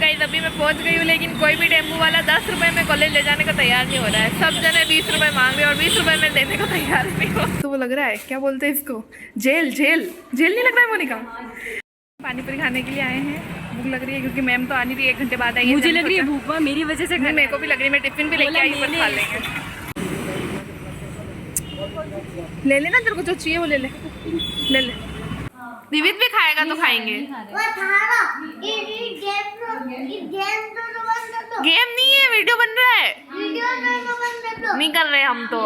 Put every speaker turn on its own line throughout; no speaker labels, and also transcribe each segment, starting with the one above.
Guys अभी मैं पहुंच गई हूँ, लेकिन कोई भी टेम्पो वाला 10 रुपये में कॉलेज ले जाने को तैयार नहीं हो रहा है। सब जने 20 रुपये मांग रहे हैं और 20 रुपये में देने को तैयार नहीं हो। तो वो लग रहा है, क्या बोलते हैं इसको, जेल जेल जेल नहीं लग रहा है मोनिका। पानी पूरी खाने के लिए आए हैं, भूख लग रही है क्योंकि मैम तो आनी थी, 1 घंटे बाद आएंगे।
मुझे लग रही है भूख मेरी वजह से,
मेरे को भी लग रही है, मैं टिफिन भी लेके आई, पर खा लेंगे। ले लेना, तेरे को जो चाहिए वो ले ले, ले ले। दिवित भी खाएगा तो खाएंगे। गेम नहीं है, वीडियो बन रहा है। नहीं कर रहे हम तो।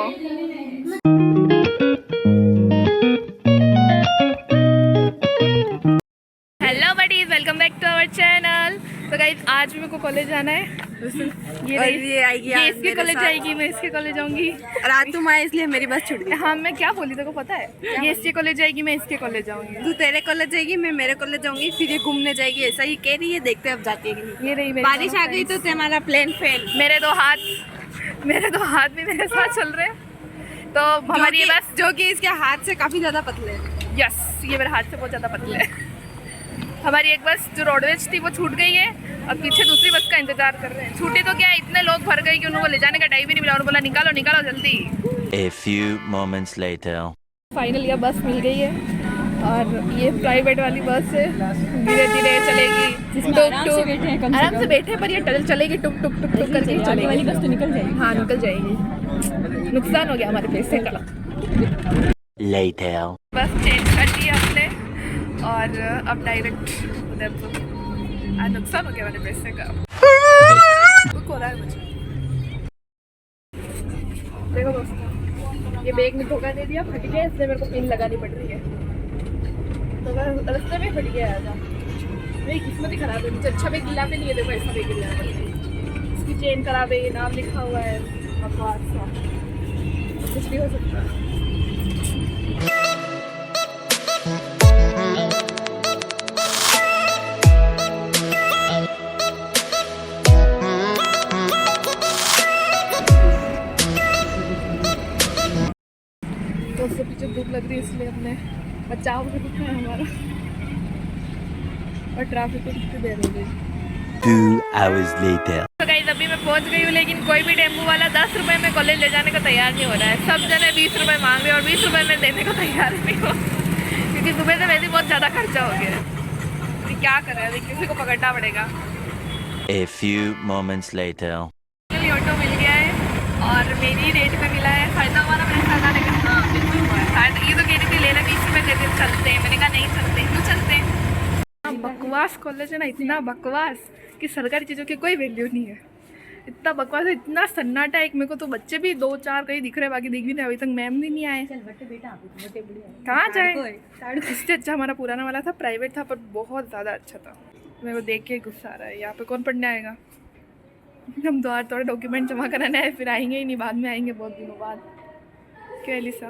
Hello buddies, welcome back to our channel. तो गाइस आज भी मेरे को कॉलेज जाना है। ये आएगी, ये इसके कॉलेज जाएगी, मैं इसके कॉलेज जाऊंगी।
और आज तुम आए इसलिए मेरी बस छूट गई।
हाँ, मैं क्या बोली तेरे को पता है? ये इसके कॉलेज जाएगी, मैं इसके कॉलेज जाऊंगी।
तू तेरे कॉलेज जाएगी, मैं मेरे कॉलेज जाऊंगी, फिर ये घूमने जाएगी। ऐसा ही कह रही है, देखते अब जाती है कि नहीं।
ये रही मेरी
बारिश आ गई तो तुम्हारा प्लान फेल।
मेरे दो हाथ भी मेरे साथ चल रहे हैं। तो हमारी ये बस,
जो कि इसके हाथ से काफी ज्यादा पतले है।
यस, ये मेरे हाथ से बहुत ज्यादा पतले है। हमारी एक बस जो रोडवेज थी वो छूट गई है और पीछे दूसरी बस का इंतजार कर रहे हैं। छूटी तो क्या, इतने लोग भर गए कि उनको ले जाने का टाइम भी नहीं मिला और बोला निकालो निकालो जल्दी।
A few moments later.
Final यह बस मिल गई है और ये प्राइवेट वाली बस है, धीरे धीरे चलेगी। आराम से बैठे पर ये चलेगी टुक टुक टुक टुक करके चलेगी।
वाली बस तो निकल जाएगी।
हाँ निकल जाएगी। नुकसान हो गया हमारे पैसे का।
Later.
बस चेंज कर दी हमने और अब डायरेक्ट उदयपुर। आज नुकसान हो गया मेरे पैसे का। दुख हो रहा है मुझे। देखो दोस्तों, ये बैग में धोखा दे दिया, फट गया, इसलिए मेरे को पिन लगानी पड़ रही है। तो रास्ते में फट गया था। मेरी किस्मत ही खराब है। मुझे अच्छा बैग गिला पे नहीं है। देखो ऐसा बैग गिला है, इसकी चेन खराब है, ये नाम लिखा हुआ है, बकवास सा, कुछ भी हो सकता है। तो उससे पीछे भूख लग रही है, इसलिए हमने बचाव से रुका है हमारा। और ट्रैफिक को कितनी देर हो गई।
2 hours later.
तो गाइस अभी मैं पहुंच गई हूँ, लेकिन कोई भी टेम्पो वाला 10 रुपये में कॉलेज ले जाने को तैयार नहीं हो रहा है। सब जने 20 रुपये मांग रहे हैं और 20 रुपये में देने को तैयार नहीं हो, क्योंकि सुबह से वैसे बहुत ज़्यादा खर्चा हो गया है। तो क्या करें, अभी किसी को पकड़ना पड़ेगा।
A few moments later.
Auto मिल गया है और मेरी रेट में मिला है। फायदा हुआ ना मेरे साथ आने का? हाँ बिल्कुल हुआ है। ये तो कह रही थी लेना 20 रुपये दे दे, चलते हैं। मैंने कहा नहीं चलते, क्यों चलते हैं। बकवास कॉलेज है ना, इतना बकवास कि सरकारी चीज़ों की कोई वैल्यू नहीं है। इतना बकवास है, इतना सन्नाटा है। मेरे को तो बच्चे भी 2-4 कहीं दिख रहे हैं, बाकी दिख भी नहीं। अभी तक मैम भी नहीं आए। कहाँ जाए? इससे अच्छा हमारा पुराना वाला था, प्राइवेट था, पर बहुत ज़्यादा अच्छा था। मेरे को देख के गुस्सा आ रहा है। यहाँ पे कौन पढ़ने आएगा? हम तो थोड़े डॉक्यूमेंट जमा कराने आए, फिर आएंगे ही नहीं, बाद में आएंगे बहुत दिनों बाद। क्या एलिसा,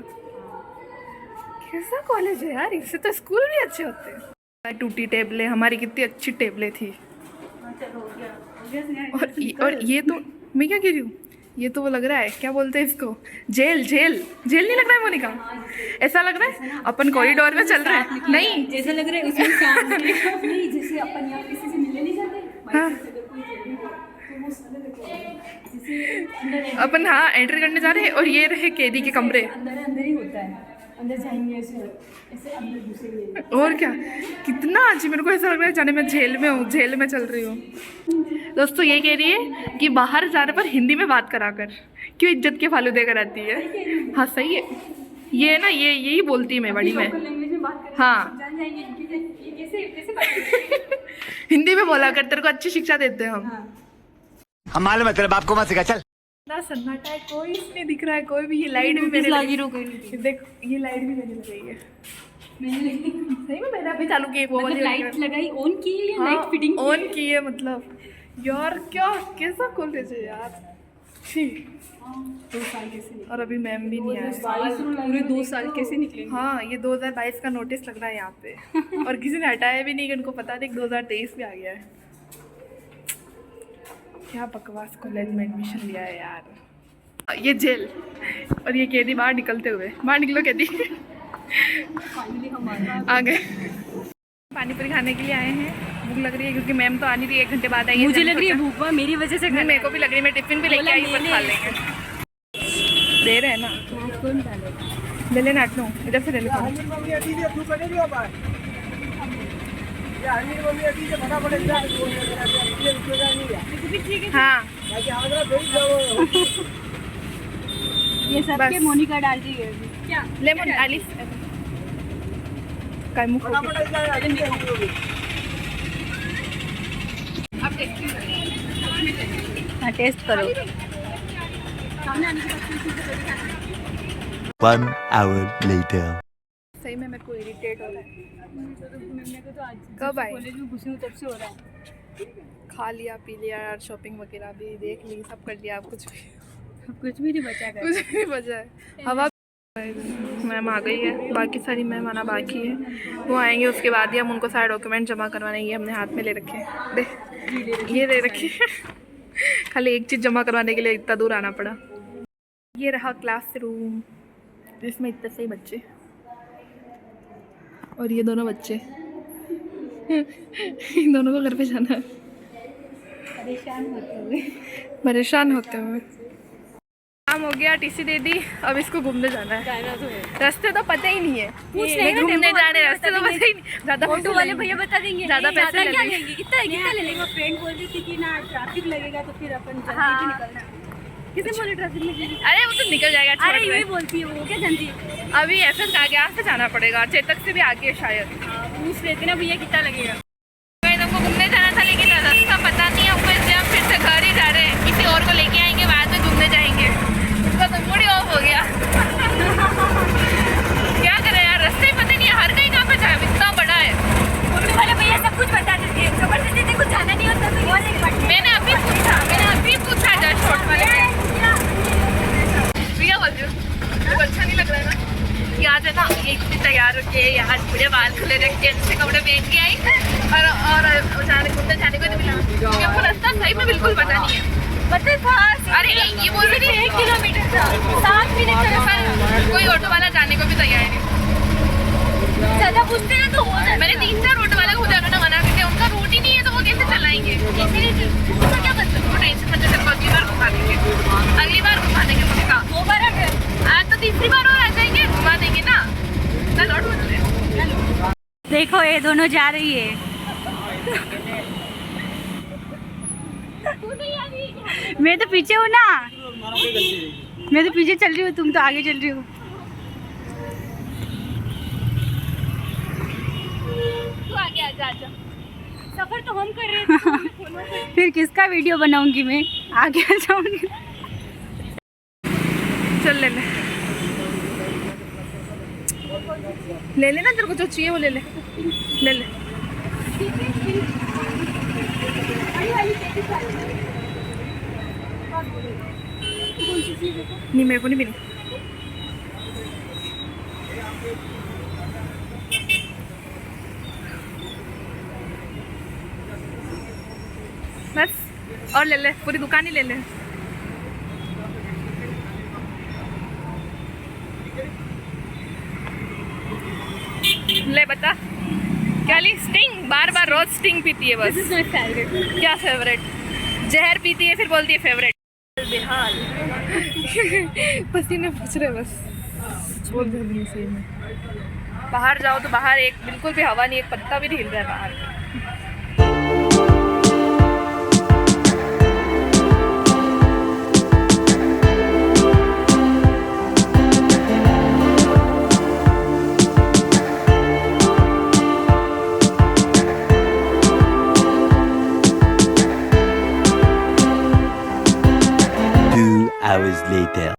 कैसा कॉलेज है यार, इससे तो स्कूल भी अच्छे होते हैं। टूटी टेबलें, हमारी कितनी अच्छी टेबलें थी। और ये तो मैं क्या कह रही हूँ, ये तो वो लग रहा है, क्या बोलते हैं इसको, जेल जेल जेल नहीं लग रहा है मोनिका? ऐसा लग रहा है अपन कॉरिडोर में चल रहे हैं। नहीं
जैसा लग रहा है उसमें नहीं, जैसे अपन यहाँ किसी से मिलने नहीं जाते।
हाँ अपन, हाँ एंट्री करने जा रहे हैं और ये रहे कैदी के कमरे।
अंदर ही होता है, अंदर जाएंगे ऐसे अंदर घुसेंगे।
और क्या, कितना अच्छी। मेरे को ऐसा लग रहा है जाने मैं जेल में हूँ, जेल में चल रही हूँ। दोस्तों ये कह रही है कि बाहर जाने पर हिंदी में बात करा कर, क्यों इज्जत के फालूदे कराती है। हाँ सही है, ये ना यही बोलती है मैं बड़ी में। हाँ हिंदी में बोला कर, तेरे को अच्छी शिक्षा देते हैं हम
मालूम है तेरे बाप को मत सिखा, चल।
इतना सन्नाटा है, कोई नहीं दिख रहा है, कोई भी। ये लाइट भी मैंने देख, ये लाइट भी मैंने लगाई है। सही में मैंने अभी चालू की वो वाली
लाइट लगाई, ऑन की है या लाइट फिटिंग
ऑन की है। मतलब यार क्या, कैसा कॉलेज है यार।
2 साल कैसे,
और अभी मैम भी नहीं आए।
पूरे 2 साल कैसे निकले।
हाँ ये 2022 का नोटिस लग रहा है यहाँ पे और किसी ने हटाया भी नहीं, कि उनको पता नहीं 2023 में आ गया है। क्या बकवास कॉलेज में एडमिशन लिया है यार। ये जेल और ये कैदी बाहर निकलते हुए, बाहर निकलो कैदी। आ गए। पानी पूरी खाने के लिए आए हैं, भूख लग रही है क्योंकि मैम तो आनी थी, 1 घंटे बाद आएगी।
मुझे लग रही है भूख मेरी वजह से।
मेरे को भी लग रही है, मैं टिफिन भी लेके आई, पर खा लेंगे। दे रहे हैं ना,
कौन डालेगा?
ले लेना 8-9, इधर से ले लो। हाँ
ये सब
बस।
के मोनिका डाल रही है क्या?
लेमन आलिस काय मुख हो गया। अब टेस्टिंग करें।
हाँ टेस्ट करो।
1 hour later.
सही में मेरे को इरिटेट हो रहा है। कब आए?
कॉलेज में घुसी हूँ तब से हो रहा है।
खा लिया पी लिया यार, शॉपिंग वगैरह भी देख ली, सब कर लिया, अब
कुछ भी नहीं बचा कर।
कुछ भी बचा है। हवा मैम आ गई है, बाकी सारी मैम आना बाकी है, वो आएंगे उसके बाद ही हम उनको सारे डॉक्यूमेंट जमा करवाने। ये हमने हाथ में ले रखे हैं, दे ये ले रखे हैं। खाली एक चीज़ जमा करवाने के लिए इतना दूर आना पड़ा। ये रहा क्लासरूम, इसमें इतने सही बच्चे और ये दोनों बच्चे। इन दोनों को घर पे जाना है परेशान होते हुए। काम हो गया, टीसी दे दी, अब इसको घूमने जाना है। रास्ते तो पता ही नहीं है, घूमने जाने रास्ते तो पता ही नहीं। ज्यादा
ऑटो वाले भैया बता देंगे
ज़्यादा पैसे ले लेंगे।
कितना ले लेंगे? फ्रेंड बोल रही थी कि ना ट्रैफिक लगेगा तो फिर अपन जल्दी भी निकलना। किसे बोले ट्रैफिक में?
अरे वो तो निकल जाएगा।
अरे यही बोलती है वो, क्या जानती है?
अभी एफएस आगे यहाँ से जाना पड़ेगा, चेतक से भी आगे है शायद।
पूछ लेते ना भैया कितना लगेगा।
हमको घूमने जाना था लेकिन रास्ता पता नहीं है, ऊपर से हम फिर से घर ही जा रहे हैं। किसी और को लेके आएंगे, बाद में घूमने जाएंगे। उसका तो मूड ही ऑफ हो गया। क्या करें यार, रास्ते ही पता नहीं है, हर कहीं कहाँ पे जाए, इतना बड़ा है।
ऑटो वाले भैया सब कुछ बता देते हैं, जबरदस्ती से कुछ जाना नहीं होता तो
मैंने अभी पूछा जस्ट शॉर्ट वाले भैया बोलती हूँ, तो अच्छा नहीं लग रहा है ना कि आज है ना एक भी तैयार होके यहाँ पूरे बाल खुले रख के अच्छे कपड़े पहन के आई और जाने घूमने जाने को नहीं मिला क्योंकि हमको रास्ता सही में बिल्कुल पता नहीं है।
पता था।
अरे ये बोल रही थी
1 किलोमीटर था, 7 मिनट
पर कोई ऑटो वाला जाने को भी तैयार नहीं।
ज्यादा पूछते ना तो हो जाता।
मैंने 3-4 ऑटो वाला को उन्होंने मना करके, उनका रूट ही नहीं है तो वो कैसे चलाएंगे।
उसका क्या मतलब?
वो टेंशन मत ले, अगली बार घुमा देंगे, अगली बार घुमा देंगे पक्का।
2 बार आ गए,
आज तो तीसरी बार और आ जाएंगे, घुमा देंगे ना। चल ऑटो में चले।
देखो ये दोनों जा रही है। मैं तो पीछे हूँ ना, मैं तो पीछे चल रही हूँ, तुम तो आगे चल रही हो।
तू आगे आ जा।
सफर तो हम कर रहे थे। फिर किसका वीडियो बनाऊंगी मैं, आगे आ जाऊंगी।
चल ले लेना, तेरे को जो चाहिए वो ले ले। नहीं मेरे को नहीं मिली। बस और ले पूरी दुकान ही ले। ले बता क्या ली? स्टिंग, बार बार रोज स्टिंग पीती है बस। क्या फेवरेट? जहर पीती है फिर बोलती है फेवरेट। बेहाल पसीने पूछ रहे बस। बोल दे सही में, बाहर जाओ तो बाहर एक बिल्कुल भी हवा नहीं, एक पत्ता भी नहीं हिल रहा है बाहर।
Hours later.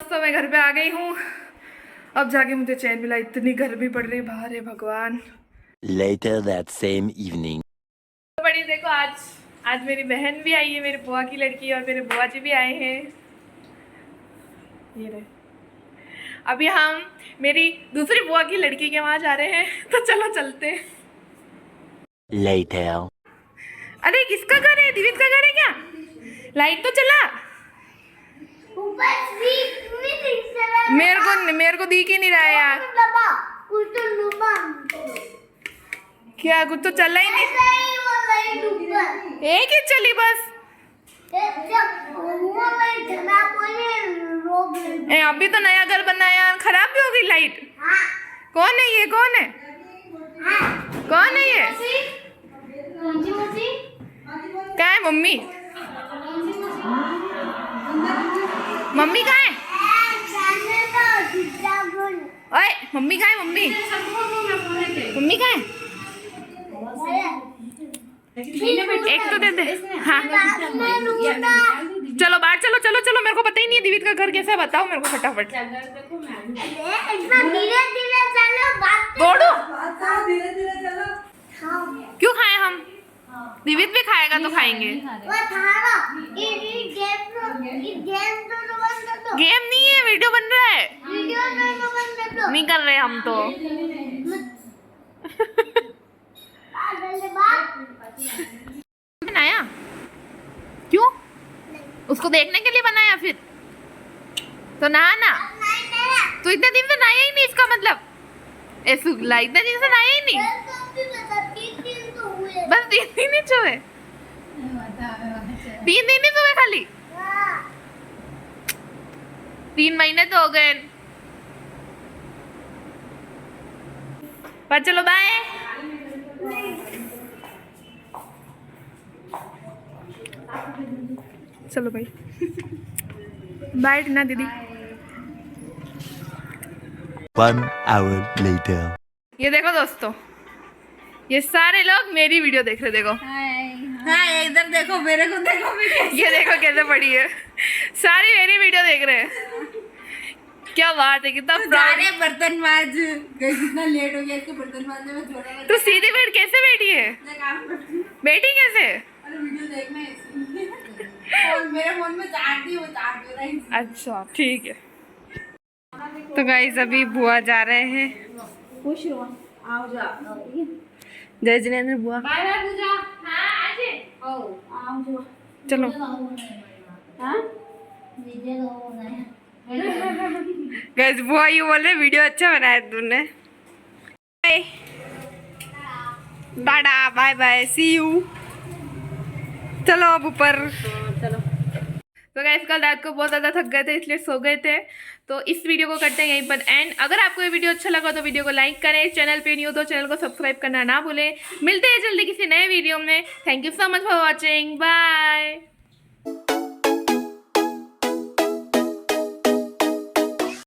तो मैं घर पे आ गई हूँ, अब जाके मुझे चैन मिला। इतनी गर्मी पड़ रही बाहर है भगवान।
Later that same evening.
तो बड़ी देखो, आज मेरी बहन भी आई है, मेरी बुआ की लड़की, और मेरे बुआ जी भी आए हैं। ये रहे। अभी हम मेरी दूसरी बुआ की लड़की के वहाँ जा रहे हैं, तो चलो चलते।
Later.
अरे किसका घर है? दिवित का घर है क्या? लाइट तो चला। मेरे को दिख ही नहीं रहा है यार। क्या कुछ तो चला ही नहीं। एक ही चली बस। अभी तो नया घर बनाया, खराब भी होगी लाइट। कौन है ये? कौन है? कौन है ये? क्या है? मम्मी? मम्मी कहाँ है? ओए मम्मी कहाँ है? मम्मी मम्मी कहाँ है? एक तो दे दे। हाँ चलो बाहर चलो चलो चलो, मेरे को पता ही नहीं है दिवित का घर कैसा है, बताओ मेरे को फटाफट। दौड़ो, क्यों खाए हम? दिवित भी खाएगा तो खाएंगे। गेम नहीं है, वीडियो बन रहा है। नहीं कर रहे हम तो। बनाया क्यों? उसको देखने के लिए बनाया फिर तो नहाना। तो इतने दिन से नहाया ही नहीं, इसका मतलब सुगला इतने दिन से नहाया ही नहीं। बस 3 दिन ही छुए, 3 दिन ही छुए खाली। 3 महीने तो हो गए। पर चलो बाय। चलो भाई बाय टीना दीदी।
1 hour later.
ये देखो दोस्तों, ये सारे लोग मेरी वीडियो देख रहे। देखो
हाँ इधर देखो, मेरे को देखो,
ये देखो कैसे पड़ी है, सारी मेरी वीडियो देख रहे हैं। क्या बात है, कितना
सारे बर्तन माज गए, कितना लेट हो गया इसके बर्तन माजने में। छोड़ा
तो सीधी बैठ कैसे बैठी है? बैठी कैसे?
अरे वीडियो देखना है और मेरे फोन में चार्ज नहीं, वो चार्ज हो रहा है।
अच्छा ठीक है। तो गाइस अभी बुआ जा रहे हैं।
खुश रहो, आओ जा।
जय जिनेंद्र बुआ।
बाय बाय पूजा। हां आज आओ जो
चलो
हां
गाइस बुआ यू बोल रहे वीडियो अच्छा बनाया तूने। Tata bye bye see you. चलो अब ऊपर।
चलो।
तो गाइस कल रात को बहुत ज़्यादा थक गए थे इसलिए सो गए थे। तो इस वीडियो को करते हैं यहीं पर एंड। अगर आपको ये वीडियो अच्छा लगा तो वीडियो को लाइक करें, चैनल पे नहीं हो तो चैनल को सब्सक्राइब करना ना भूलें। मिलते हैं जल्दी किसी नए वीडियो में। Thank you so much for watching, bye.